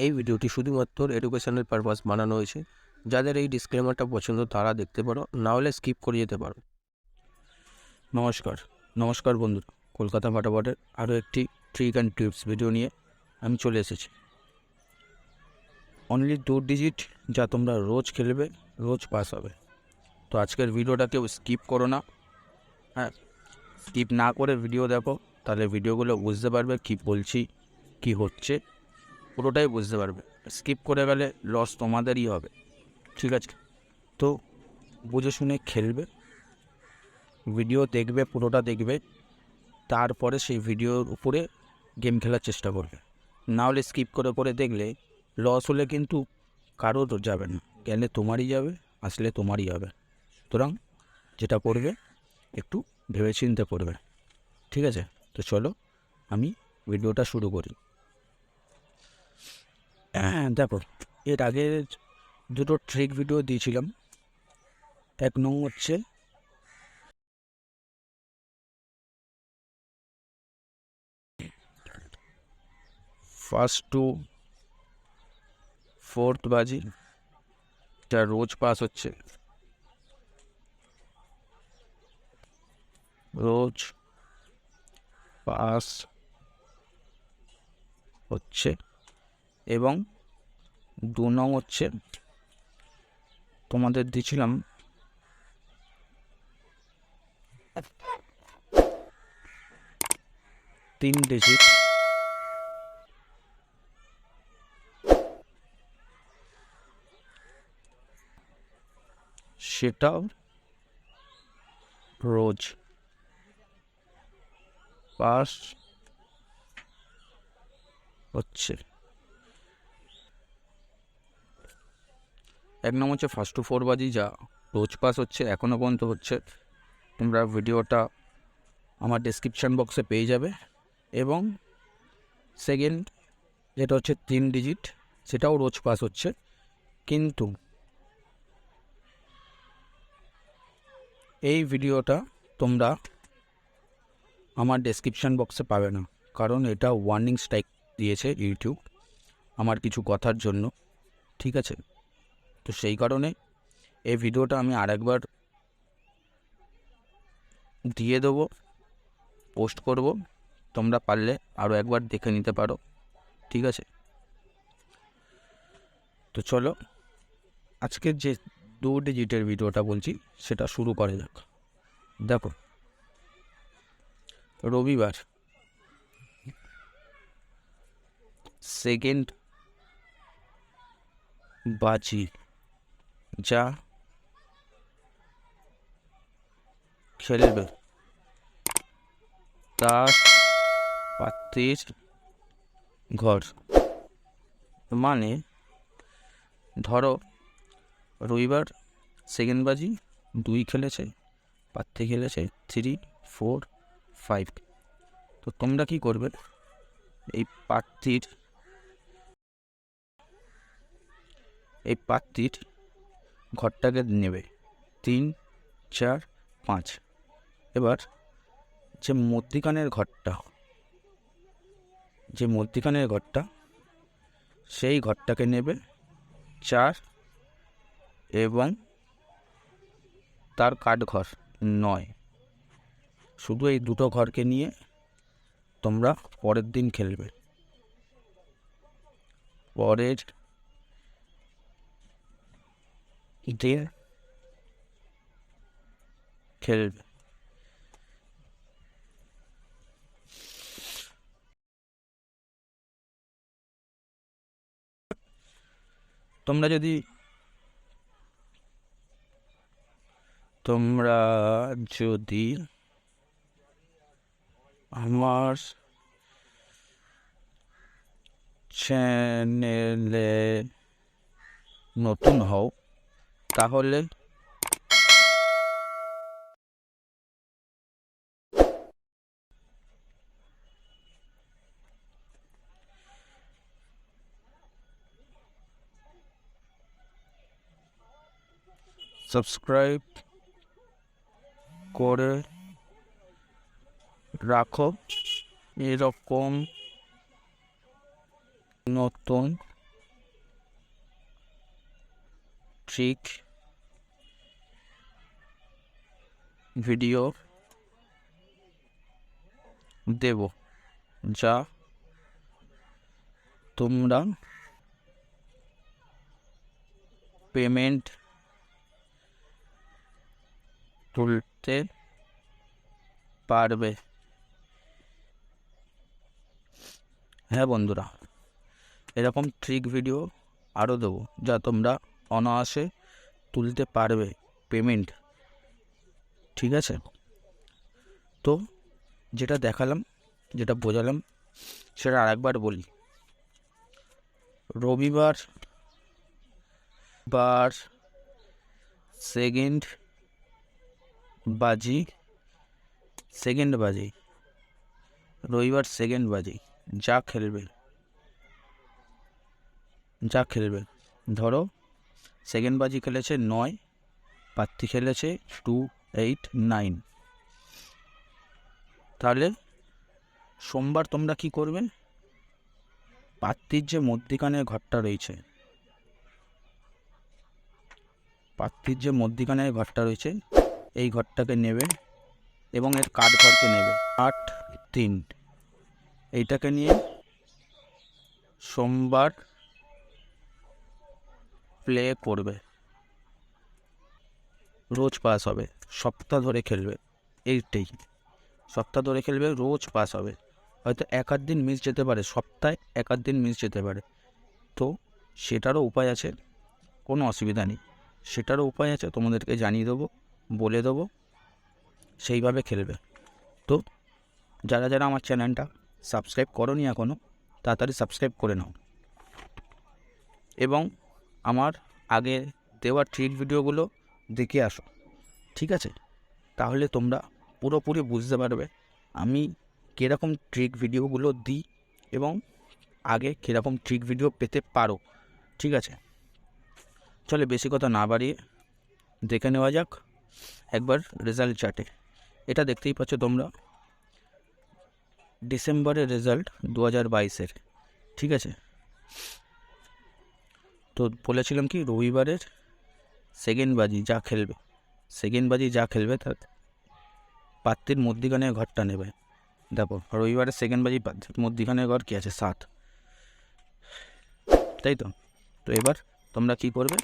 এই ভিডিওটি শুধুমাত্র এডুকেশনাল পারপাস বানানো হয়েছে। যাদের এই ডিসক্লেমারটা পছন্দ তারা দেখতে পারো, না হলে স্কিপ করে যেতে পারো। নমস্কার বন্ধুরা, কলকাতা ফাটাফাটের আরও একটি ট্রিক অ্যান্ড টিপস ভিডিও নিয়ে আমি চলে এসেছি। অনলি 2 ডিজিট যা তোমরা রোজ খেলবে, রোজ পাস হবে। তো আজকের ভিডিওটা কেউ স্কিপ করো না। হ্যাঁ, স্কিপ না করে ভিডিও দেখো, তাহলে ভিডিওগুলো বুঝতে পারবে কি বলছি, কি হচ্ছে, পুরোটাই বুঝতে পারবে। স্কিপ করে গেলে লস তোমাদেরই হবে, ঠিক আছে? তো বুঝে শুনে খেলবে, ভিডিও দেখবে, পুরোটা দেখবে, তারপরে সেই ভিডিওর উপরে গেম খেলার চেষ্টা করবে। না হলে স্কিপ করে করে দেখলে লস হলে কিন্তু কারোর যাবে না, গেলে তোমারই যাবে, আসলে তোমারই হবে। সুতরাং যেটা করবে একটু ভেবেচিন্তে করবে, ঠিক আছে? তো চলো আমি ভিডিওটা শুরু করি। দেখো, এর আগে দুটো ট্রিক ভিডিও দিয়েছিলাম। এক নং হচ্ছে ফার্স্ট টু ফোর্থ বাজি, যা রোজ পাস হচ্ছে, রোজ পাস হচ্ছে। এবং 2 নং হচ্ছে তোমাদের দিয়েছিলাম 3 ডিজিট, সেটাও রোজ পাস হচ্ছে। 1 নং হচ্ছে ফার্স্ট টু 4 বাজি, যা রোজ পাস হচ্ছে, এখনও পর্যন্ত হচ্ছে। তোমরা ভিডিওটা আমার ডেসক্রিপশান বক্সে পেয়ে যাবে। এবং সেকেন্ড যেটা হচ্ছে 3 ডিজিট, সেটাও রোজ পাস হচ্ছে, কিন্তু এই ভিডিওটা তোমরা আমার ডেসক্রিপশান বক্সে পাবে না, কারণ এটা ওয়ার্নিং স্ট্রাইক দিয়েছে ইউটিউব আমার কিছু কথার জন্য, ঠিক আছে? তো সেই কারণে এই ভিডিওটা আমি আরেকবার দিয়ে দেবো, পোস্ট করব, তোমরা পারলে আরও একবার দেখে নিতে পারো, ঠিক আছে? তো চলো আজকের যে 2 ডিজিটের ভিডিওটা বলছি সেটা শুরু করা যাক। দেখো, রবিবার সেকেন্ড বাজি, যা খেলবে তার পাত্রীর ঘর। মানে ধরো রবিবার সেকেন্ড বাজি 2 খেলেছে, পাত্রী খেলেছে 3, 4, 5। তো তোমরা কি করবে, এই পাত্রীর ঘরটাকে নেবে 3, 4, 5। এবার যে মধ্যিখানের ঘরটা সেই ঘরটাকে নেবে 4, এবং তার কাঠ ঘর 9। শুধু এই দুটো ঘরকে নিয়ে তোমরা পরের দিন খেলবে। পরের দিন খেলবে। তোমরা যদি আমার চ্যানেলে নতুন হও, তাহলে সাবস্ক্রাইব করে রাখো এরকম নতুন ট্রিক ভিডিও দেব, যা তোমরা পেমেন্ট তুলতে পারবে। হ্যাঁ বন্ধুরা, এরকম ট্রিক ভিডিও আরও দেবো, যা তোমরা অনায়াসে তুলতে পারবে পেমেন্ট। ঠিক আছে, তো যেটা দেখালাম, যেটা বোঝালাম, সেটা আরেকবার বলি। রবিবার সেকেন্ড বাজি রবিবার সেকেন্ড বাজি যা খেলবে ধরো সেকেন্ড বাজি খেলেছে 9, পাত্তি খেলেছে 2, 8, 9। তাহলে সোমবার তোমরা কি করবে, পাত্তির যে মধ্যিখানে ঘরটা রয়েছে, এই ঘরটাকে নেবে এবং এর কাঠ ঘরকে নেবে 8, 3, এইটাকে নিয়ে সোমবার প্লে করবে। রোজ পাস হবে, সপ্তাহ ধরে খেলবে, এইটাই সপ্তাহ ধরে খেলবে, রোজ পাস হবে। হয়তো এক আধ দিন মিস যেতে পারে, সপ্তাহে এক আধ দিন মিস যেতে পারে, তো সেটারও উপায় আছে, কোনো অসুবিধা নেই। সেটারও উপায় আছে, তোমাদেরকে জানিয়ে দেবো, বলে দেবো, সেইভাবে খেলবে। তো যারা যারা আমার চ্যানেলটা সাবস্ক্রাইব করোনি এখনও, তাড়াতাড়ি সাবস্ক্রাইব করে নাও এবং আমার আগে দেওয়া ট্রিক ভিডিওগুলো দেখে আসো। ঠিক আছে, তাহলে তোমরা পুরোপুরি বুঝতে পারবে আমি কীরকম ট্রিক ভিডিওগুলো দিই এবং আগে কীরকম ট্রিক ভিডিও পেতে পারো। ঠিক আছে, চলে বেশি কথা না বাড়িয়ে দেখে নেওয়া যাক একবার রেজাল্ট চার্টে। এটা দেখতেই পাচ্ছ তোমরা, ডিসেম্বরের রেজাল্ট 2022-এর। ঠিক আছে, তো বলেছিলাম কি রবিবারের সেকেন্ড বাজি যা খেলবে তার পাত্তির মধ্যিখানে ঘরটা নেবে। দেখো রবিবারের সেকেন্ড বাজি পাত্তির মধ্যিখানে ঘর কি আছে, 7, তাই তো। তো এবার তোমরা কি করবে,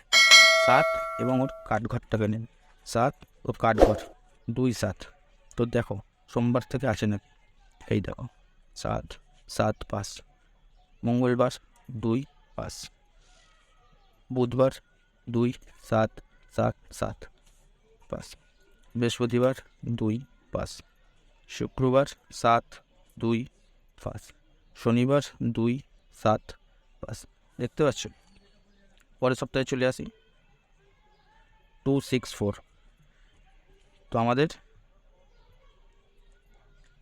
7 এবং ওর কাঠঘরটাকে নেবে, 7 ও কাঠঘর 2, 7। তো দেখো সোমবার থেকে আছে না, এই দেখো 7, 7, 5। মঙ্গলবার 2, 5। বুধবার 2, 7, 7, 7, 5। বৃহস্পতিবার 2, 5। শুক্রবার 7, 2, 5। শনিবার 2, 7, 5। দেখতে পাচ্ছ। পরের সপ্তাহে চলে আসি 2, 6, 4। তো আমাদের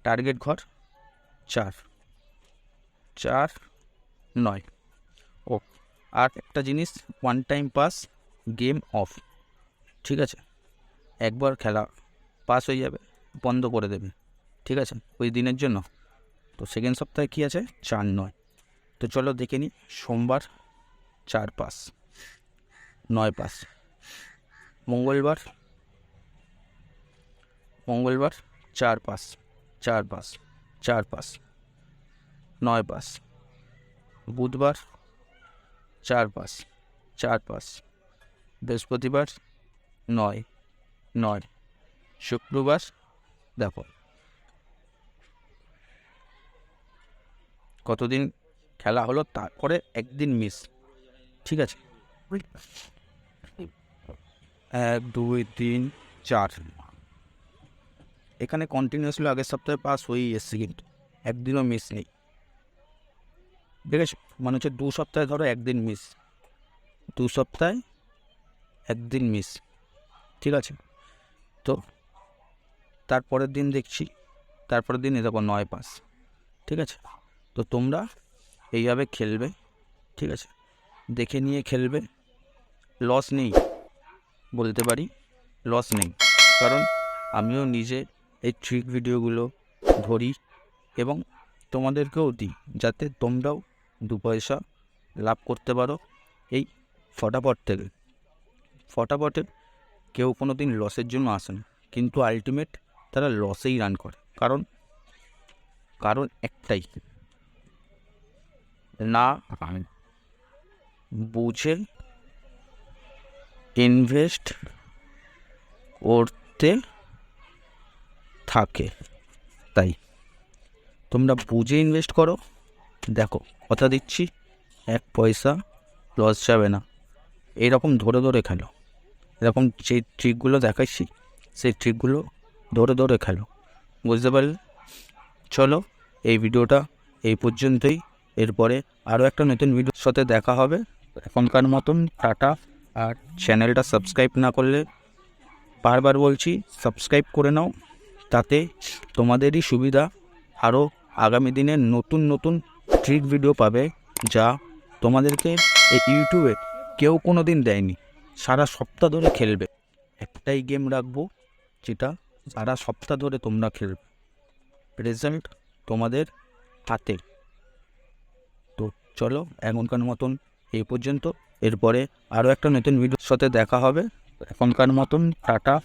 টার্গেট ঘর 4, 9। ও আর একটা জিনিস, one time pass, game of. ঠিক আছে, একবার খেলা পাস হয়ে যাবে, বন্ধ করে দেবে। ঠিক আছে, ওই দিনের জন্য। তো সেকেন্ড সপ্তাহে কী আছে, 4, 9। তো চলো দেখে নিই। সোমবার 4 পাস, 9 পাস। মঙ্গলবার 4 পাস, 4 পাস, 4 পাস, 9 পাস। বুধবার 4 পাস, 4 পাস। বৃহস্পতিবার 9, 9। শুক্রবার দেখো কতদিন খেলা হলো, তারপরে একদিন মিস। ঠিক আছে, 1, 2, 3, 4। এখানে কন্টিনিউয়াসলি আগের সপ্তাহে পাস হয়েই এসছে, কিন্তু একদিনও মিস নেই। ঠিক আছে, মানে হচ্ছে 2 সপ্তাহে ধরো একদিন মিস, 2 সপ্তাহে একদিন মিস। ঠিক আছে, তো তারপরের দিন দেখছি, তারপরের দিন এ দেখো 9 পাস। ঠিক আছে, তো তোমরা এইভাবে খেলবে। ঠিক আছে, দেখে নিয়ে খেলবে, লস নেই, বলতে পারি লস নেই, কারণ আমিও নিজে এই ট্রিক ভিডিওগুলো ধরি এবং তোমাদেরকেও দিই, যাতে তোমরাও 2 পয়সা লাভ করতে পারো এই ফটাফট থেকে। ফটাফটে কেউ কোনো দিন লসের জন্য আসে না, কিন্তু আলটিমেট তারা লসেই রান করে। কারণ একটাই, না বুঝে ইনভেস্ট করতে থাকে। তাই তোমরা বুঝে ইনভেস্ট করো। দেখো, কথা দিচ্ছি 1 পয়সা লস যাবে না। এরকম ধরে ধরে খেলো, এরকম যে ট্রিকগুলো দেখাচ্ছি সেই ট্রিকগুলো ধরে ধরে খেলো, বুঝতে পারলে? চলো, এই ভিডিওটা এই পর্যন্তই। এরপরে আরও একটা নতুন ভিডিওর সাথে দেখা হবে। এখনকার মতন টাটা। আর চ্যানেলটা সাবস্ক্রাইব না করলে বারবার বলছি সাবস্ক্রাইব করে নাও, তাতে তোমাদেরই সুবিধা। আরও আগামী দিনে নতুন নতুন ট্রিক ভিডিও পাবে, যা তোমাদেরকে এই ইউটিউবে কেউ কোনো দিন দেয়নি। সারা সপ্তাহ ধরে খেলবে, একটাই গেম রাখবো যেটা সারা সপ্তাহ ধরে তোমরা খেলবে, রেজাল্ট তোমাদের হাতে। তো চলো, এখনকার মতন এই পর্যন্ত। এরপরে আরও একটা নতুন ভিডিওর সাথে দেখা হবে। এখনকার মতন টাটা।